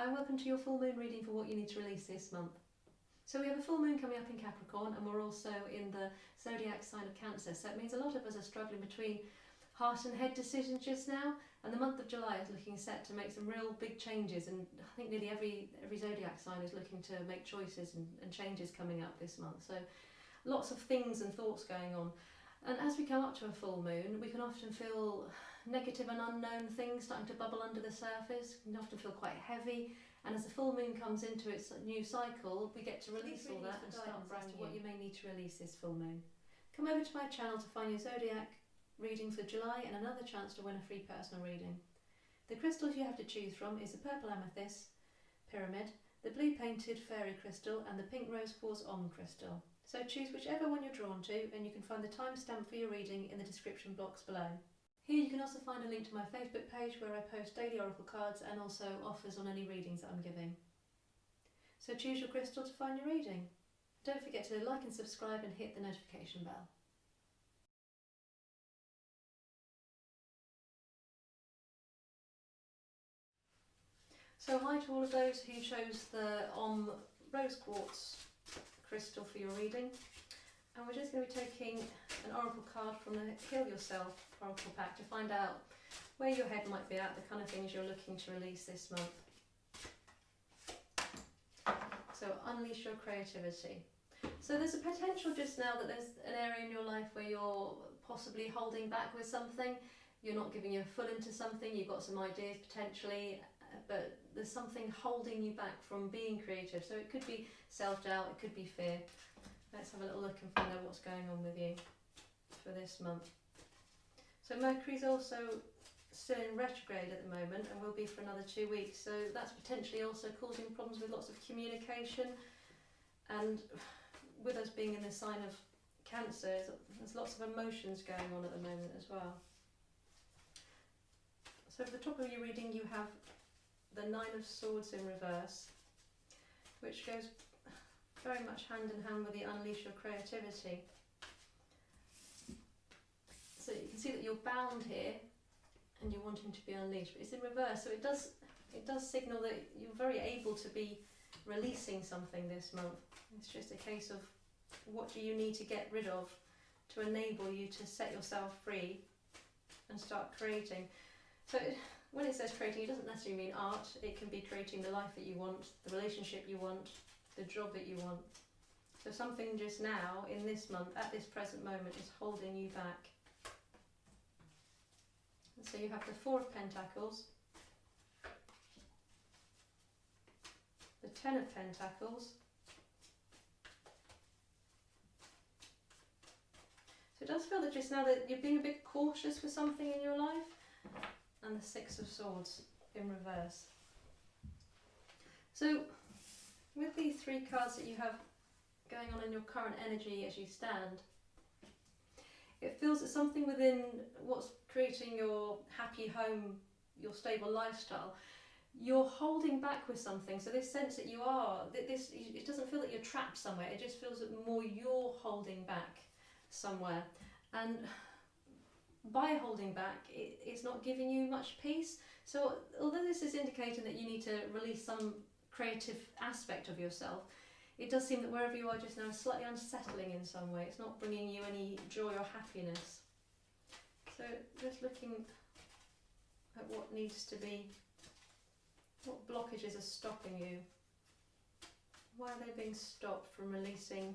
Hi, welcome to your full moon reading for what you need to release this month. So we have a full moon coming up in Capricorn, and we're also in the zodiac sign of Cancer, so it means a lot of us are struggling between heart and head decisions just now, and the month of July is looking set to make some real big changes, and I think nearly every zodiac sign is looking to make choices and changes coming up this month, so lots of things and thoughts going on. And as we come up to a full moon, we can often feel negative and unknown things starting to bubble under the surface. We can often feel quite heavy, and as the full moon comes into its new cycle, we get to release all that and start brand new. What you may need to release this full moon. Come over to my channel to find your zodiac reading for July and another chance to win a free personal reading. The crystals you have to choose from is the purple amethyst pyramid, the blue painted fairy crystal, and the pink rose quartz crystal. So choose whichever one you're drawn to, and you can find the timestamp for your reading in the description box below. Here you can also find a link to my Facebook page where I post daily oracle cards and also offers on any readings that I'm giving. So choose your crystal to find your reading. Don't forget to like and subscribe and hit the notification bell. So hi to all of those who chose the Rose Quartz crystal for your reading, and we're just going to be taking an oracle card from the Heal Yourself oracle pack to find out where your head might be at, the kind of things you're looking to release this month. So unleash your creativity. So there's a potential just now that there's an area in your life where you're possibly holding back with something, you're not giving your full into something, you've got some ideas potentially, but there's something holding you back from being creative. So it could be self-doubt, it could be fear. Let's have a little look and find out what's going on with you for this month. So Mercury's also still in retrograde at the moment and will be for another 2 weeks. So that's potentially also causing problems with lots of communication, and with us being in the sign of Cancer, there's lots of emotions going on at the moment as well. So at the top of your reading you have the Nine of Swords in reverse, which goes very much hand in hand with the unleash your creativity. So you can see that you're bound here and you're wanting to be unleashed, but it's in reverse, so it does signal that you're very able to be releasing something this month. It's just a case of what do you need to get rid of to enable you to set yourself free and start creating. So when it says creating, it doesn't necessarily mean art. It can be creating the life that you want, the relationship you want, the job that you want. So something just now, in this month, at this present moment, is holding you back. And so you have the Four of Pentacles, the Ten of Pentacles. So it does feel that just now that you're being a bit cautious with something in your life. And the Six of Swords in reverse. So with these three cards that you have going on in your current energy as you stand, it feels that something within what's creating your happy home, your stable lifestyle, you're holding back with something. So this sense that you are, it doesn't feel that you're trapped somewhere, it just feels that more you're holding back somewhere. And by holding back, it's not giving you much peace. So although this is indicating that you need to release some creative aspect of yourself, it does seem that wherever you are just now is slightly unsettling in some way. It's not bringing you any joy or happiness. So just looking at what needs to be, what blockages are stopping you. Why are they being stopped from releasing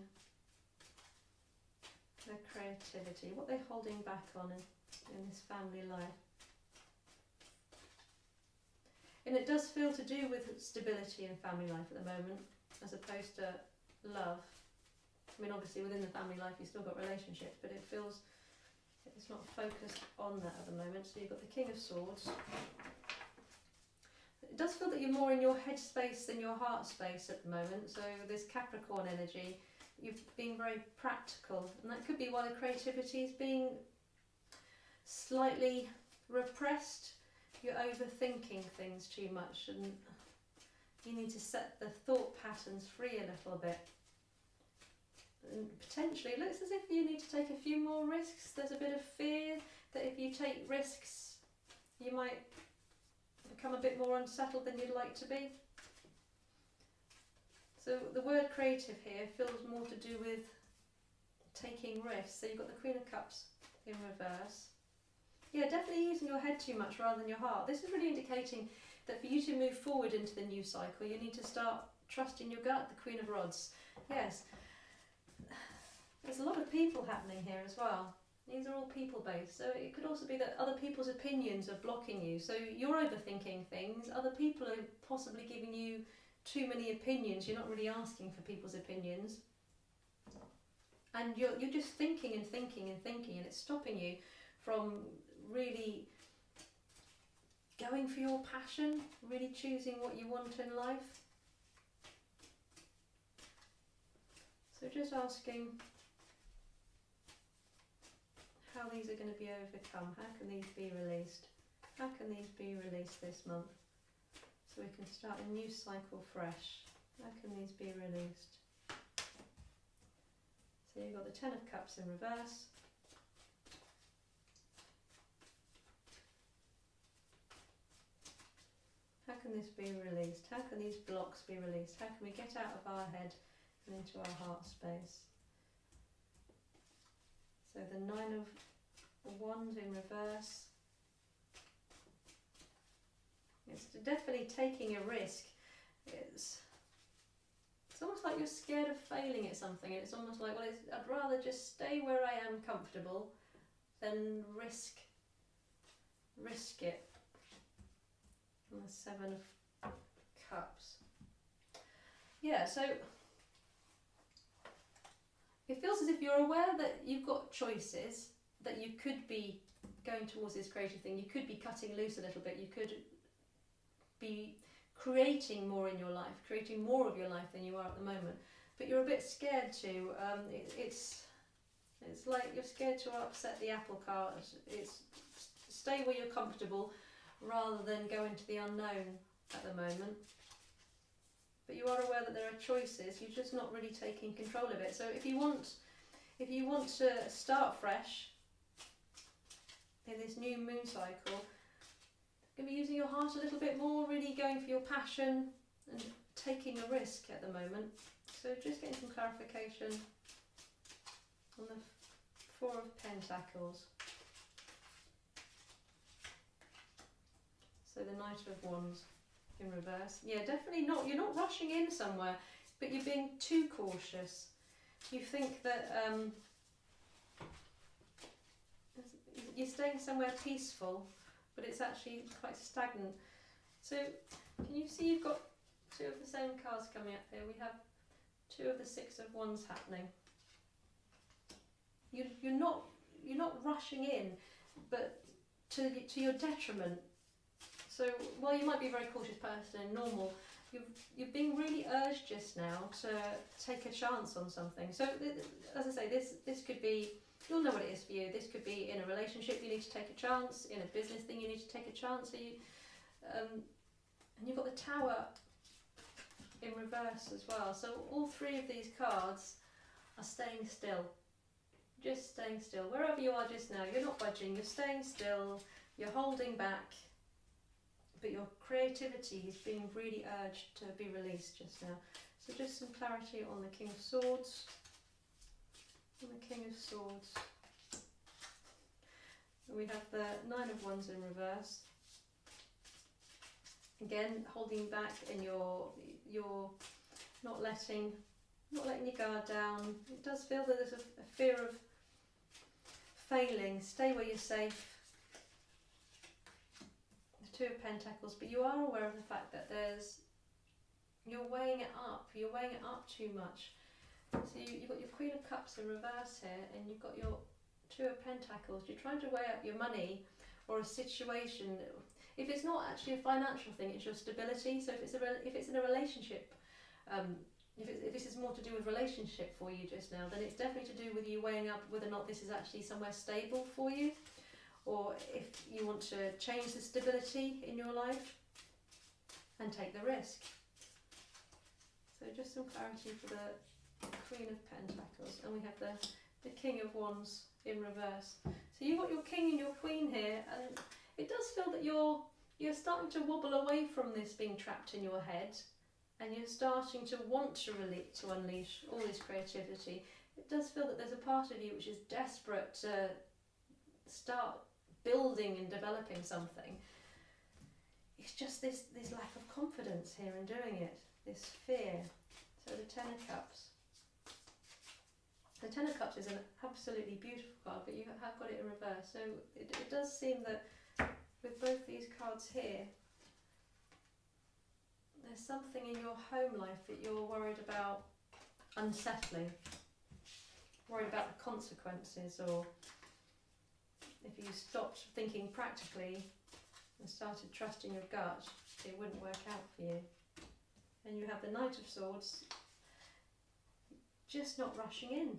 their creativity? What are they holding back on in this family life? And it does feel to do with stability in family life at the moment, as opposed to love. I mean, obviously within the family life you've still got relationships, but it feels it's not focused on that at the moment. So you've got the King of Swords. It does feel that you're more in your head space than your heart space at the moment. So this Capricorn energy, you've been very practical, and that could be why the creativity is being slightly repressed. You're overthinking things too much, and you need to set the thought patterns free a little bit. And potentially it looks as if you need to take a few more risks. There's a bit of fear that if you take risks you might become a bit more unsettled than you'd like to be. So the word creative here feels more to do with taking risks. So you've got the Queen of Cups in reverse. Yeah, definitely using your head too much rather than your heart. This is really indicating that for you to move forward into the new cycle, you need to start trusting your gut, the Queen of Rods. Yes, there's a lot of people happening here as well. These are all people-based, so it could also be that other people's opinions are blocking you. So you're overthinking things, other people are possibly giving you too many opinions, you're not really asking for people's opinions. And you're just thinking and thinking and thinking, and it's stopping you from really going for your passion, really choosing what you want in life. So just asking how these are going to be overcome. How can these be released? How can these be released this month? So we can start a new cycle fresh. How can these be released? So you've got the Ten of Cups in reverse. How can this be released? How can these blocks be released? How can we get out of our head and into our heart space? So the Nine of Wands in reverse. It's definitely taking a risk. It's almost like you're scared of failing at something. It's almost like, well, I'd rather just stay where I am comfortable than risk it. And the Seven of Cups. Yeah, so it feels as if you're aware that you've got choices, that you could be going towards this creative thing, you could be cutting loose a little bit, you could be creating more in your life, creating more of your life than you are at the moment, but you're a bit scared to. It's like you're scared to upset the apple cart. It's stay where you're comfortable rather than go into the unknown at the moment. But you are aware that there are choices, you're just not really taking control of it. So if you want to start fresh in this new moon cycle, you're going to be using your heart a little bit more, really going for your passion and taking a risk at the moment. So just getting some clarification on the Four of Pentacles. So the Knight of Wands in reverse. Yeah, definitely not. You're not rushing in somewhere, but you're being too cautious. You think that you're staying somewhere peaceful, but it's actually quite stagnant. So can you see you've got two of the same cards coming up here? We have two of the Six of Wands happening. You're not rushing in, but to your detriment. So while you might be a very cautious person and normal, you're being really urged just now to take a chance on something. So as I say, this could be, you'll know what it is for you. This could be in a relationship, you need to take a chance. In a business thing, you need to take a chance. So and you've got the Tower in reverse as well. So all three of these cards are staying still. Just staying still. Wherever you are just now, you're not budging, you're staying still, you're holding back. But your creativity is being really urged to be released just now. So just some clarity on the King of Swords and the King of Swords. And we have the Nine of Wands in reverse. Again, holding back, and you're not letting your guard down. It does feel that there's a fear of failing. Stay where you're safe. Two of Pentacles, but you are aware of the fact that you're weighing it up too much. So you've got your Queen of Cups in reverse here, and you've got your Two of Pentacles. You're trying to weigh up your money or a situation. If it's not actually a financial thing, it's your stability. So if it's in a relationship, if this is more to do with relationship for you just now, then it's definitely to do with you weighing up whether or not this is actually somewhere stable for you. Or if you want to change the stability in your life and take the risk. So just some clarity for the Queen of Pentacles. And we have the King of Wands in reverse. So you've got your King and your Queen here, and it does feel that you're starting to wobble away from this being trapped in your head. and you're starting to want to unleash all this creativity, it does feel that there's a part of you which is desperate to start building and developing something. It's just this lack of confidence here in doing it, this fear. So the Ten of Cups. The Ten of Cups is an absolutely beautiful card, but you have got it in reverse. So it does seem that with both these cards here, there's something in your home life that you're worried about unsettling, worried about the consequences, or if you stopped thinking practically and started trusting your gut, it wouldn't work out for you. And you have the Knight of Swords, just not rushing in.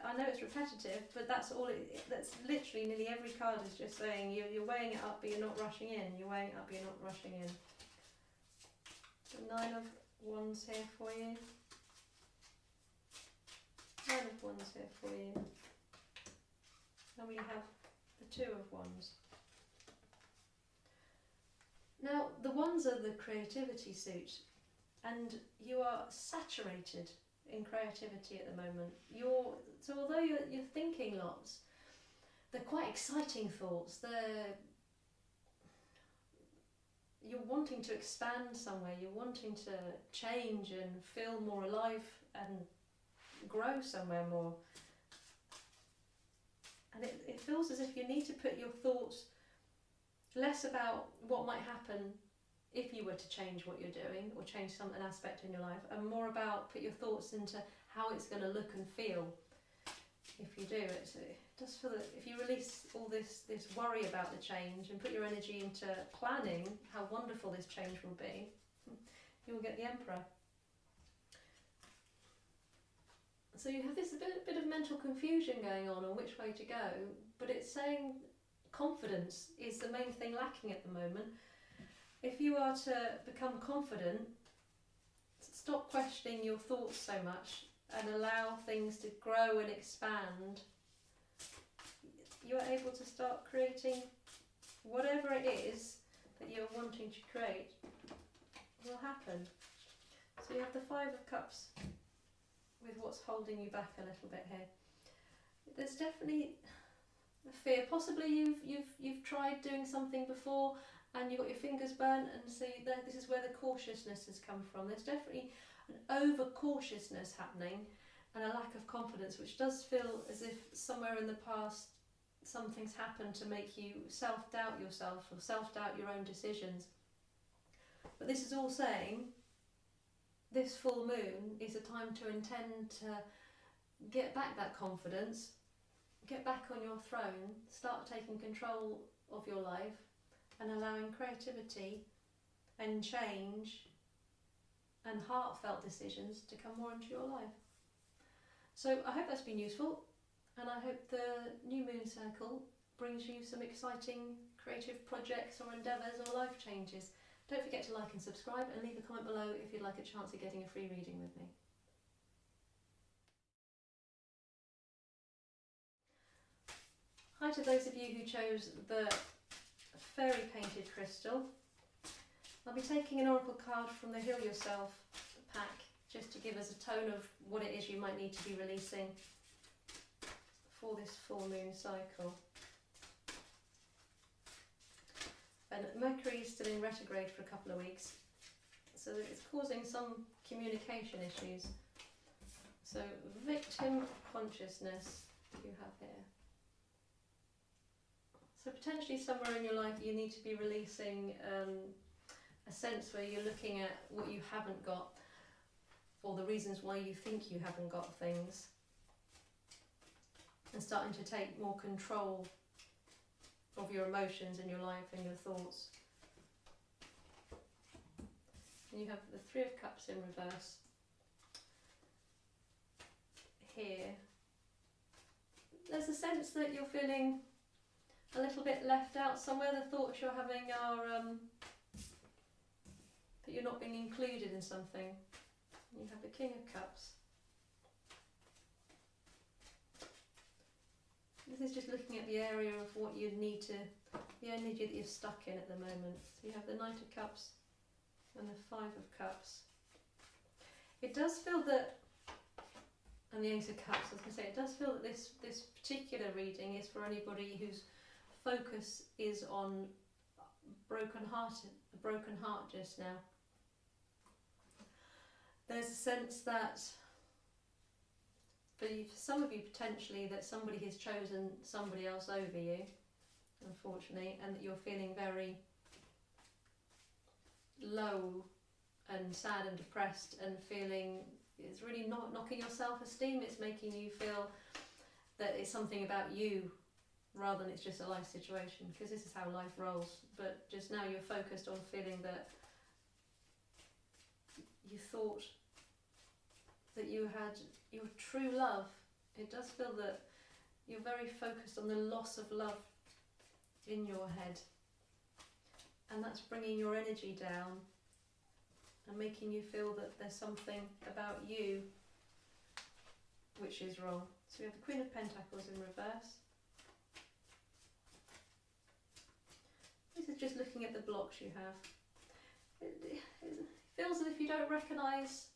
I know it's repetitive, but that's all. That's literally nearly every card is just saying you're weighing it up, but you're not rushing in. You're weighing it up, but you're not rushing in. The Nine of Wands here for you. Nine of Wands here for you. And we have the Two of Wands. Now, the Wands are the creativity suit, and you are saturated in creativity at the moment. So although you're thinking lots, they're quite exciting thoughts. You're wanting to expand somewhere, you're wanting to change and feel more alive and grow somewhere more. And it feels as if you need to put your thoughts less about what might happen if you were to change what you're doing or change an aspect in your life, and more about put your thoughts into how it's going to look and feel if you do it. So it does feel that if you release all this worry about the change and put your energy into planning how wonderful this change will be, you will get the Emperor. So you have this bit of mental confusion going on which way to go, but it's saying confidence is the main thing lacking at the moment. If you are to become confident, stop questioning your thoughts so much and allow things to grow and expand, you are able to start creating whatever it is that you're wanting to create will happen. So you have the Five of Cups with what's holding you back a little bit here. There's definitely a fear. Possibly you've tried doing something before and you got your fingers burnt, and so this is where the cautiousness has come from. There's definitely an over-cautiousness happening and a lack of confidence, which does feel as if somewhere in the past something's happened to make you self-doubt yourself or self-doubt your own decisions. But this is all saying this full moon is a time to intend to get back that confidence, get back on your throne, start taking control of your life, and allowing creativity and change and heartfelt decisions to come more into your life. So I hope that's been useful, and I hope the new moon circle brings you some exciting creative projects or endeavours or life changes. Don't forget to like and subscribe, and leave a comment below if you'd like a chance of getting a free reading with me. Hi to those of you who chose the fairy painted crystal. I'll be taking an oracle card from the Heal Yourself pack just to give us a tone of what it is you might need to be releasing for this full moon cycle. And Mercury is still in retrograde for a couple of weeks, so it's causing some communication issues. So victim consciousness you have here. So potentially somewhere in your life you need to be releasing a sense where you're looking at what you haven't got, or the reasons why you think you haven't got things, and starting to take more control of your emotions in your life and your thoughts. And you have the Three of Cups in reverse here. There's a sense that you're feeling a little bit left out somewhere. The thoughts you're having are that you're not being included in something. And you have the King of Cups. This is just looking at the area of what you need to, the energy that you're stuck in at the moment. So you have the Knight of Cups and the Five of Cups. It does feel that, and the Ace of Cups, I was going to say, it does feel that this particular reading is for anybody whose focus is on a broken heart just now. There's a sense that for some of you potentially that somebody has chosen somebody else over you, unfortunately, and that you're feeling very low and sad and depressed and feeling it's really not knocking your self-esteem, it's making you feel that it's something about you rather than it's just a life situation, because this is how life rolls. But just now you're focused on feeling that you thought that you had your true love. It does feel that you're very focused on the loss of love in your head, and that's bringing your energy down and making you feel that there's something about you which is wrong. So we have the Queen of Pentacles in reverse. This is just looking at the blocks you have. It feels as if you don't recognise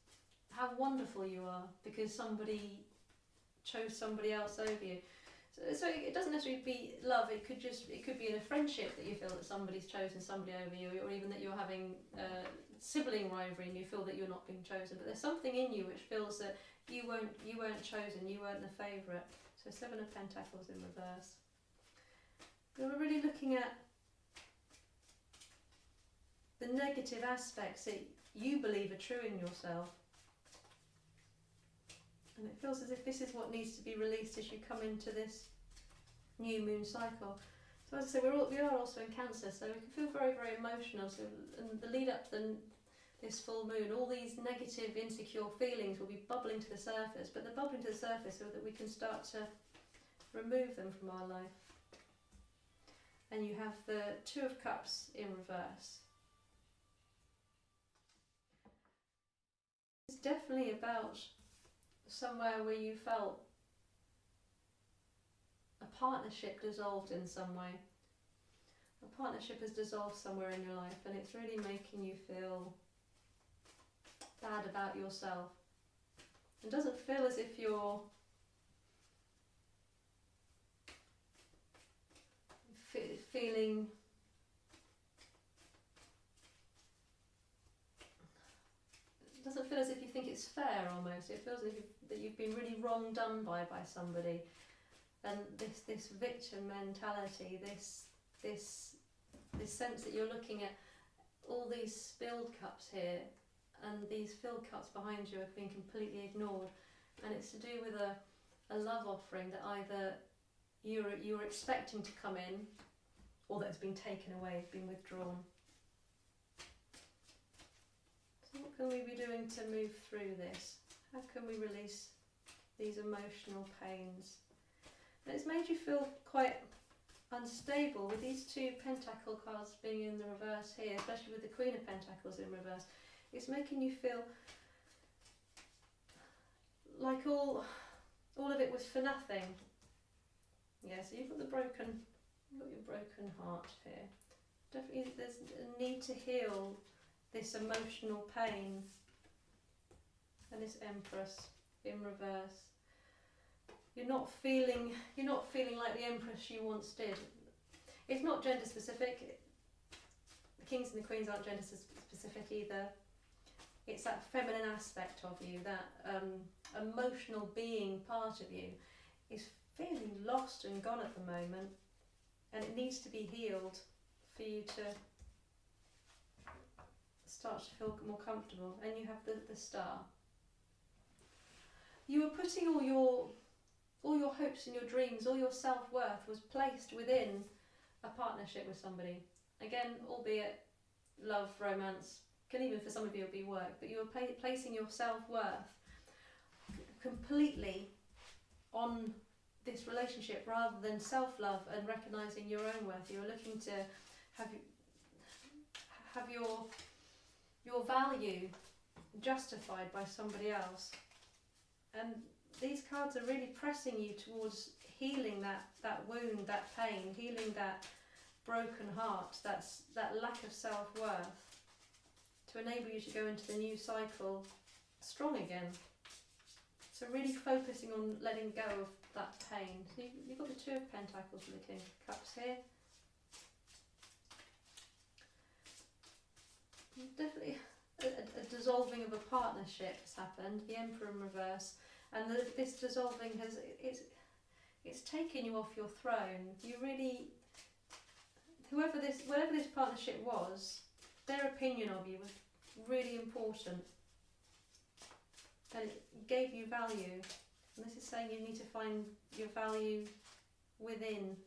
how wonderful you are because somebody chose somebody else over you. So it doesn't necessarily be love. It could be in a friendship that you feel that somebody's chosen somebody over you, or even that you're having sibling rivalry and you feel that you're not being chosen. But there's something in you which feels that you weren't chosen, you weren't the favourite. So 7 of Pentacles in reverse. We're really looking at the negative aspects that you believe are true in yourself. And it feels as if this is what needs to be released as you come into this new moon cycle. So as I say, we are also in Cancer, so we can feel very, very emotional. So in the lead up to this full moon, all these negative, insecure feelings will be bubbling to the surface, but they're bubbling to the surface so that we can start to remove them from our life. And you have the 2 of Cups in reverse. It's definitely about somewhere where you felt a partnership dissolved in some way. A partnership has dissolved somewhere in your life, and it's really making you feel bad about yourself. It doesn't feel as if you're feeling doesn't feel as if you think it's fair almost. It feels as if that you've been really wrong done by somebody. And this victim mentality, this sense that you're looking at all these spilled cups here, and these filled cups behind you are being completely ignored. And it's to do with a love offering that either you're expecting to come in, or that has been taken away, been withdrawn. So what can we be doing to move through this? How can we release these emotional pains? And it's made you feel quite unstable with these 2 Pentacle cards being in the reverse here, especially with the Queen of Pentacles in reverse. It's making you feel like all of it was for nothing. Yeah, so you've got your broken heart here. Definitely there's a need to heal this emotional pain. And this Empress in reverse. You're not feeling like the Empress you once did. It's not gender specific. The Kings and the Queens aren't gender specific either. It's that feminine aspect of you, that emotional being part of you is feeling lost and gone at the moment, and it needs to be healed for you to start to feel more comfortable. And you have the Star. You were putting all your hopes and your dreams, all your self-worth was placed within a partnership with somebody. Again, albeit love, romance, can even for some of you be work, but you were placing your self-worth completely on this relationship rather than self-love and recognising your own worth. You were looking to have your value justified by somebody else. And these cards are really pressing you towards healing that wound, that pain, healing that broken heart, that lack of self-worth, to enable you to go into the new cycle strong again. So really focusing on letting go of that pain. So you've got the Two of Pentacles and the King of Cups here. Definitely a dissolving of a partnership has happened. The Emperor in reverse, and this dissolving it's taken you off your throne. You really, whatever this partnership was, their opinion of you was really important, and it gave you value. And this is saying you need to find your value within,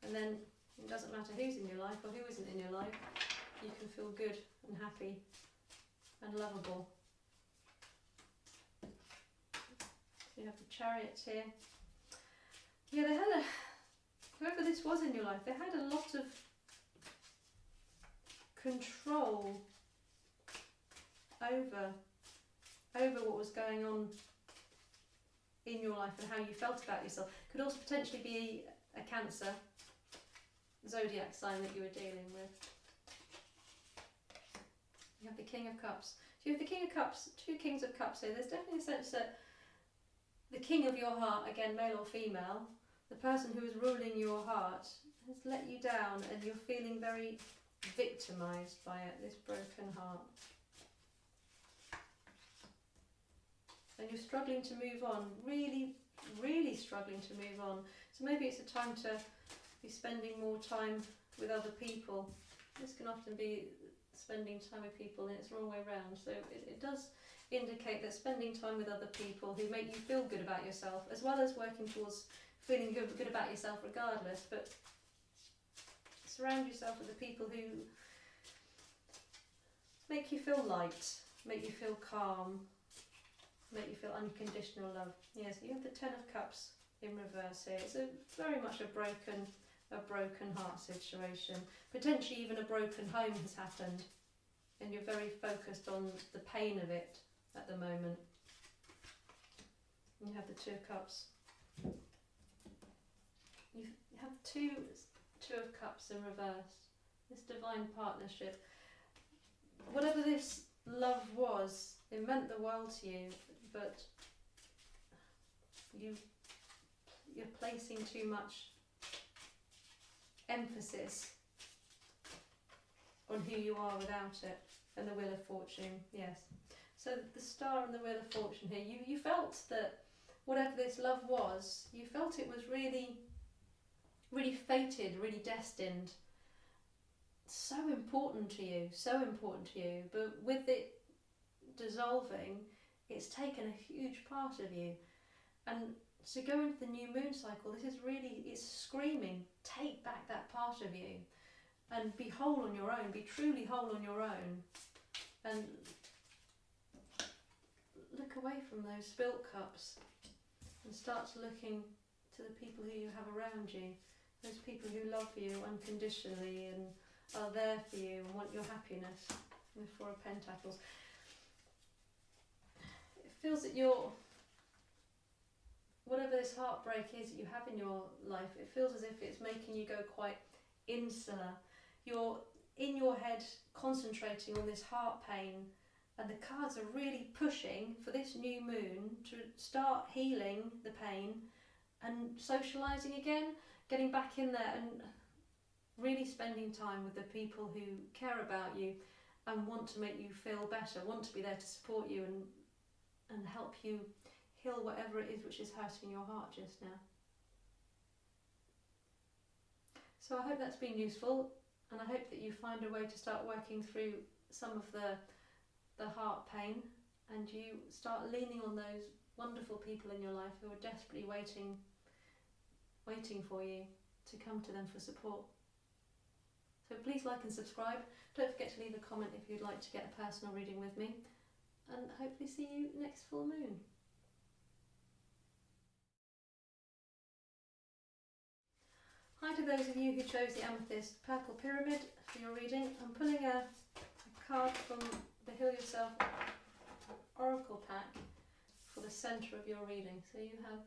and then it doesn't matter who's in your life or who isn't in your life, you can feel good and happy and lovable. So you have the Chariot here. Yeah, they had whoever this was in your life, they had a lot of control over what was going on in your life and how you felt about yourself. Could also potentially be a Cancer zodiac sign that you were dealing with. You have the King of Cups. So you have the King of Cups, two Kings of Cups here. There's definitely a sense that the king of your heart, again male or female, the person who is ruling your heart, has let you down and you're feeling very victimised by it, this broken heart. And you're struggling to move on, really, really struggling to move on. So maybe it's a time to be spending more time with other people. This can often be spending time with people and it's the wrong way around. So it does indicate that spending time with other people who make you feel good about yourself, as well as working towards feeling good about yourself regardless, but surround yourself with the people who make you feel light, make you feel calm, make you feel unconditional love. Yes, you have the Ten of Cups in reverse here. It's very much a broken heart situation. Potentially even a broken home has happened and you're very focused on the pain of it at the moment. And you have the Two of Cups. You have two of Cups in reverse. This divine partnership. Whatever this love was, it meant the world to you, but you're placing too much emphasis on who you are without it. And the Wheel of Fortune, yes. So the Star and the Wheel of Fortune here, you felt that whatever this love was, you felt it was really, really fated, really destined. So important to you, but with it dissolving, it's taken a huge part of you. And to go into the new moon cycle, this is really, it's screaming, take back that part of you and be whole on your own, be truly whole on your own, and look away from those spilt cups and start looking to the people who you have around you, those people who love you unconditionally and are there for you and want your happiness. The Four of Pentacles. It feels that whatever this heartbreak is that you have in your life, it feels as if it's making you go quite insular. You're in your head concentrating on this heart pain, and the cards are really pushing for this new moon to start healing the pain and socialising again, getting back in there and really spending time with the people who care about you and want to make you feel better, want to be there to support you and help you heal whatever it is which is hurting your heart just now. So I hope that's been useful, and I hope that you find a way to start working through some of the heart pain, and you start leaning on those wonderful people in your life who are desperately waiting for you to come to them for support. So please like and subscribe. Don't forget to leave a comment if you'd like to get a personal reading with me, and hopefully see you next full moon. Hi to those of you who chose the Amethyst Purple Pyramid for your reading. I'm pulling a card from the Heal Yourself Oracle pack for the centre of your reading. So you have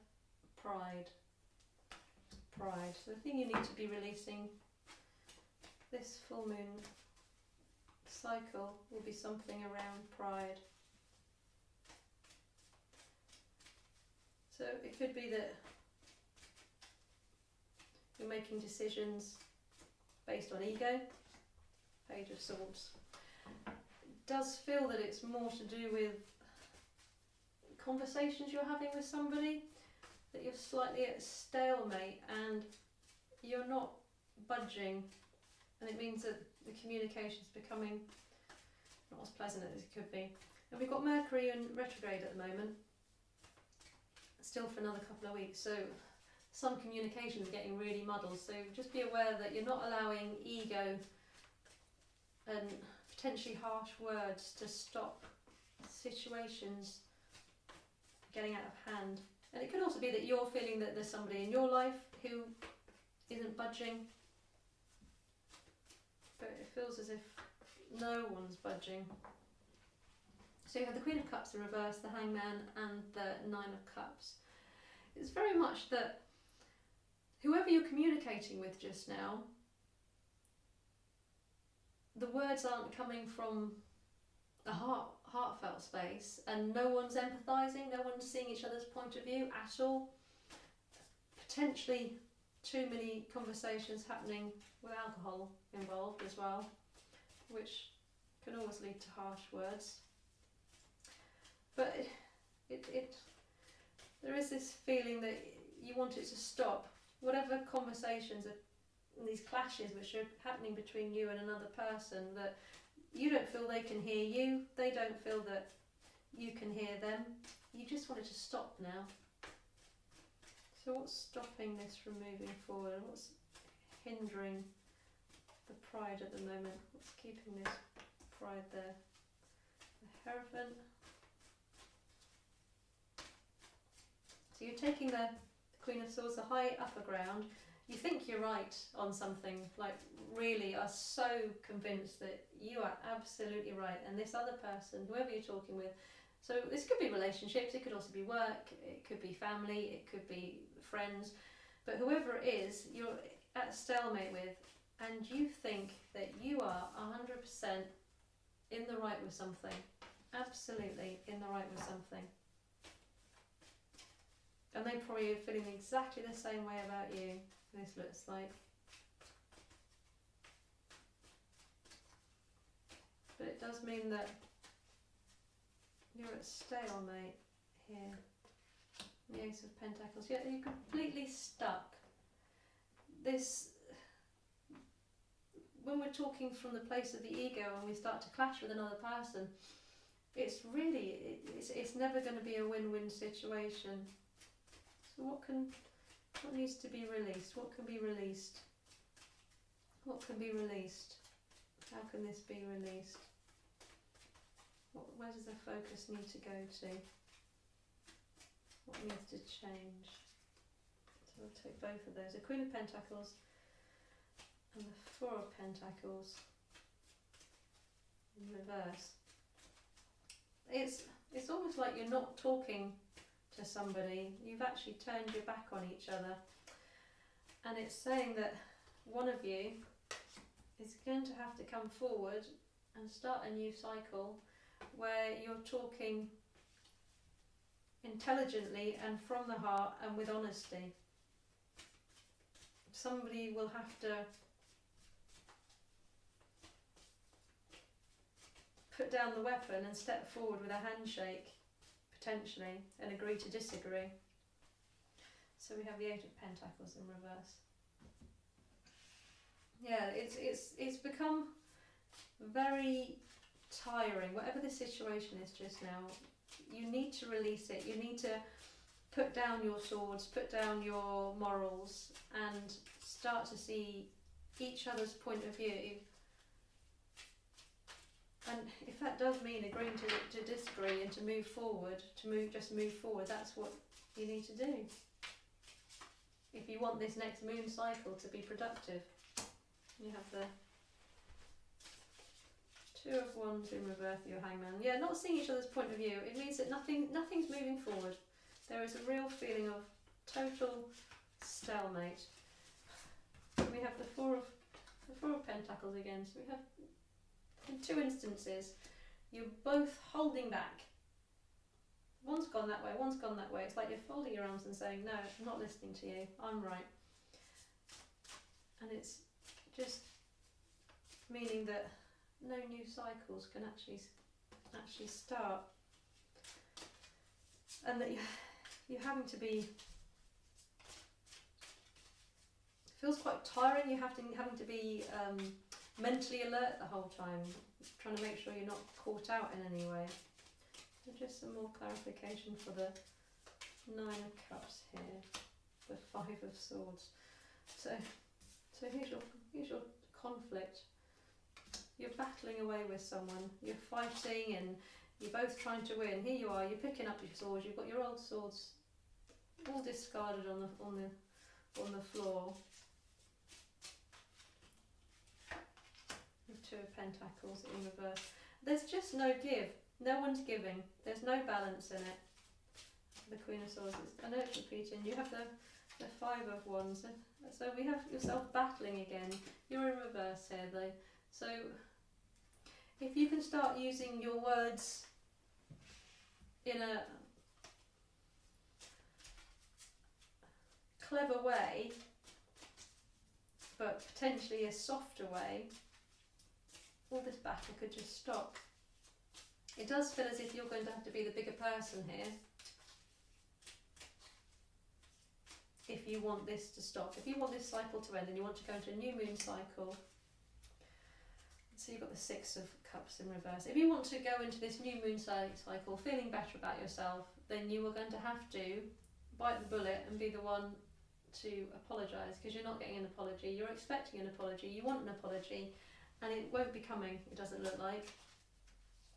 pride. Pride. So the thing you need to be releasing this full moon cycle will be something around pride. So it could be that you're making decisions based on ego. Page of Swords. It does feel that it's more to do with conversations you're having with somebody, that you're slightly at stalemate and you're not budging, and it means that the communication's becoming not as pleasant as it could be. And we've got Mercury in retrograde at the moment, still for another couple of weeks, so some communications are getting really muddled, so just be aware that you're not allowing ego and potentially harsh words to stop situations getting out of hand. And it could also be that you're feeling that there's somebody in your life who isn't budging, but it feels as if no one's budging. So you have the Queen of Cups in reverse, the Hangman and the Nine of Cups. It's very much that whoever you're communicating with just now, the words aren't coming from a heartfelt space, and no one's empathising, no one's seeing each other's point of view at all. Potentially too many conversations happening with alcohol involved as well, which can always lead to harsh words. But there is this feeling that you want it to stop. Whatever conversations are, these clashes which are happening between you and another person, that you don't feel they can hear you, they don't feel that you can hear them. You just want it to stop now. So what's stopping this from moving forward? What's hindering the pride at the moment? What's keeping this pride there? The Hierophant. So you're taking the Queen of Swords, the high upper ground. You think you're right on something, like really are so convinced that you are absolutely right, and this other person, whoever you're talking with, so this could be relationships, it could also be work, it could be family, it could be friends, but whoever it is, you're at a stalemate with, and you think that you are 100% in the right with something, absolutely in the right with something. And they probably are feeling exactly the same way about you, this looks like. But it does mean that you're at stalemate here. The Ace of Pentacles. Yeah, you're completely stuck. This, when we're talking from the place of the ego and we start to clash with another person, it's really, it's never going to be a win-win situation. So what needs to be released? What can be released? What can be released? How can this be released? Where does the focus need to go to? What needs to change? So I'll take both of those. The Queen of Pentacles and the Four of Pentacles in reverse. It's almost like you're not talking to somebody, you've actually turned your back on each other, and it's saying that one of you is going to have to come forward and start a new cycle where you're talking intelligently and from the heart and with honesty. Somebody will have to put down the weapon and step forward with a handshake, potentially, and agree to disagree. So we have the Eight of Pentacles in reverse. Yeah, it's become very tiring. Whatever the situation is just now, you need to release it. You need to put down your swords, put down your morals, and start to see each other's point of view. And if that does mean agreeing to disagree and to move forward, just move forward, that's what you need to do. If you want this next moon cycle to be productive. You have the Two of Wands in reverse, your Hangman. Yeah, not seeing each other's point of view. It means that nothing's moving forward. There is a real feeling of total stalemate. We have the Four of Pentacles again. So we have in two instances, you're both holding back. One's gone that way, one's gone that way. It's like you're folding your arms and saying, no, I'm not listening to you, I'm right. And it's just meaning that no new cycles can actually start. And that you're having to be, it feels quite tiring, you're having to be mentally alert the whole time, trying to make sure you're not caught out in any way. So just some more clarification for the 9 of Cups here, the 5 of Swords. So here's your conflict. You're battling away with someone, you're fighting and you're both trying to win. Here you are, you're picking up your swords, you've got your old swords all discarded on the floor. With 2 of Pentacles in reverse. There's just no give. No one's giving. There's no balance in it. The Queen of Swords. I know it's repeating. You have the 5 of Wands. So we have yourself battling again. You're in reverse here though. So if you can start using your words in a clever way, but potentially a softer way, all this battle could just stop. It does feel as if you're going to have to be the bigger person here if you want this to stop. If you want this cycle to end and you want to go into a new moon cycle, so you've got the 6 of Cups in reverse. If you want to go into this new moon cycle feeling better about yourself, then you are going to have to bite the bullet and be the one to apologise, because you're not getting an apology. You're expecting an apology, you want an apology, and it won't be coming, it doesn't look like.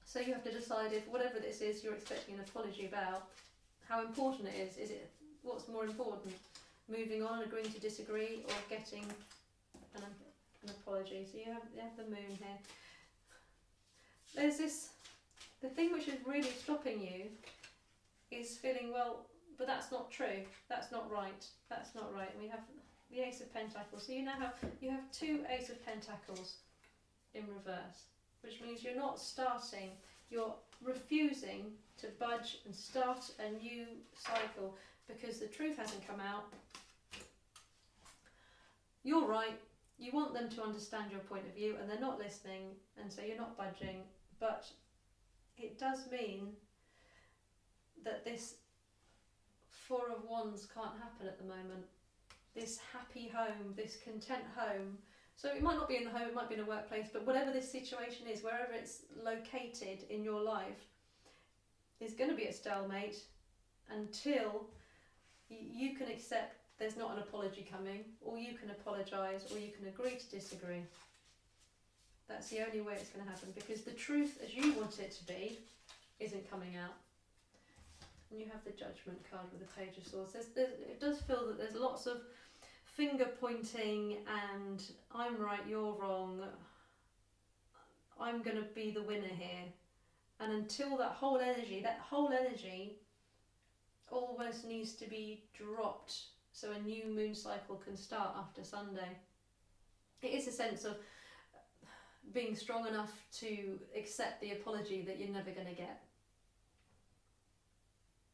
So you have to decide if whatever this is you're expecting an apology about, how important it is. Is it, what's more important? Moving on, agreeing to disagree, or getting an apology? So you have the moon here. There's this, the thing which is really stopping you is feeling, well, but that's not true, that's not right, that's not right. And we have the Ace of Pentacles. So you have 2 Ace of Pentacles in reverse, which means you're not starting, you're refusing to budge and start a new cycle because the truth hasn't come out. You're right, you want them to understand your point of view and they're not listening, and so you're not budging. But it does mean that this 4 of Wands can't happen at the moment. This happy home, this content home. So it might not be in the home, it might be in a workplace, but whatever this situation is, wherever it's located in your life, is going to be a stalemate until you can accept there's not an apology coming, or you can apologise, or you can agree to disagree. That's the only way it's going to happen, because the truth as you want it to be isn't coming out. And you have the Judgment card with the Page of Swords. It does feel that there's lots of finger pointing and I'm right, you're wrong, I'm going to be the winner here. And until that whole energy almost needs to be dropped so a new moon cycle can start after Sunday. It is a sense of being strong enough to accept the apology that you're never going to get,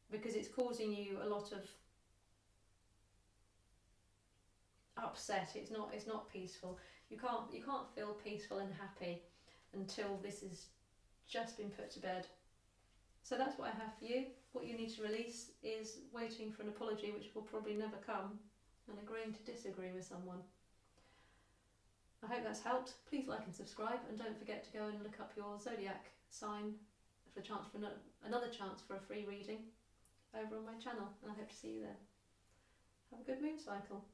because it's causing you a lot of upset. It's not peaceful. You can't feel peaceful and happy until this has just been put to bed. So that's what I have for you. What you need to release is waiting for an apology, which will probably never come, and agreeing to disagree with someone. I hope that's helped. Please like and subscribe, and don't forget to go and look up your zodiac sign for a chance for another chance for a free reading over on my channel, and I hope to see you there. Have a good moon cycle.